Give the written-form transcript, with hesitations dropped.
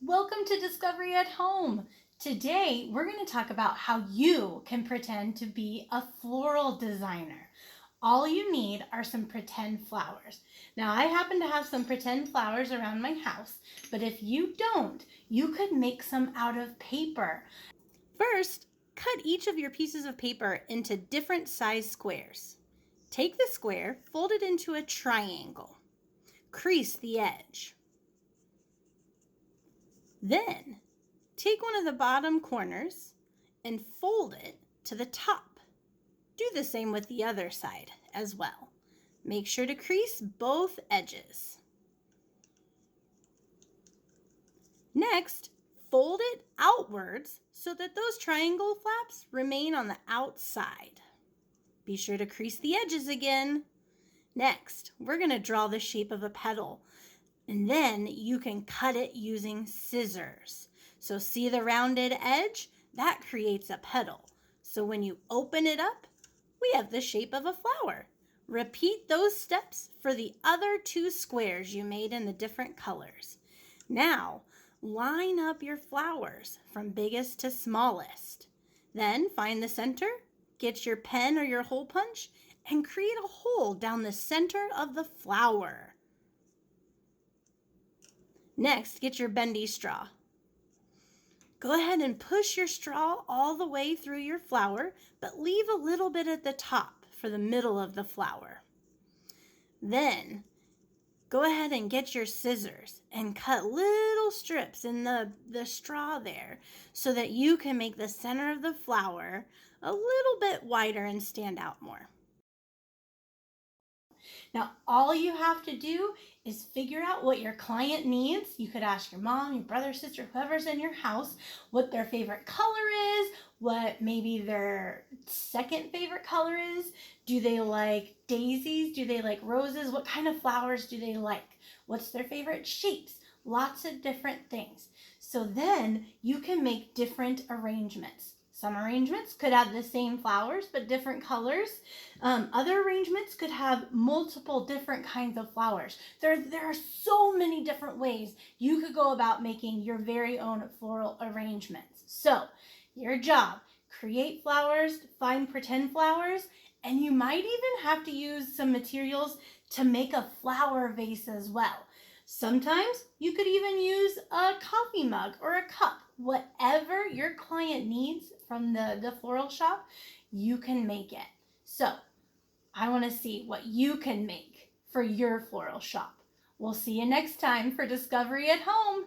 Welcome to Discovery at Home. Today, we're going to talk about how you can pretend to be a floral designer. All you need are some pretend flowers. Now, I happen to have some pretend flowers around my house, but if you don't, you could make some out of paper. First, cut each of your pieces of paper into different size squares. Take the square, fold it into a triangle. Crease the edge. Then, take one of the bottom corners and fold it to the top. Do the same with the other side as well. Make sure to crease both edges. Next, fold it outwards so that those triangle flaps remain on the outside. Be sure to crease the edges again. Next, we're going to draw the shape of a petal, and then you can cut it using scissors. So see the rounded edge? That creates a petal. So when you open it up, we have the shape of a flower. Repeat those steps for the other two squares you made in the different colors. Now, line up your flowers from biggest to smallest. Then find the center, get your pen or your hole punch, and create a hole down the center of the flower. Next, get your bendy straw. Go ahead and push your straw all the way through your flower, but leave a little bit at the top for the middle of the flower. Then, go ahead and get your scissors and cut little strips in the straw there so that you can make the center of the flower a little bit wider and stand out more. Now, all you have to do is figure out what your client needs. You could ask your mom, your brother, sister, whoever's in your house, what their favorite color is, what maybe their second favorite color is. Do they like daisies? Do they like roses? What kind of flowers do they like? What's their favorite shapes? Lots of different things. So then you can make different arrangements. Some arrangements could have the same flowers but different colors. Other arrangements could have multiple different kinds of flowers. There are so many different ways you could go about making your very own floral arrangements. So, your job, create flowers, find pretend flowers, and you might even have to use some materials to make a flower vase as well. Sometimes you could even use a coffee mug or a cup. Whatever your client needs from the floral shop, you can make it. So I want to see what you can make for your floral shop. We'll see you next time for Discovery at Home.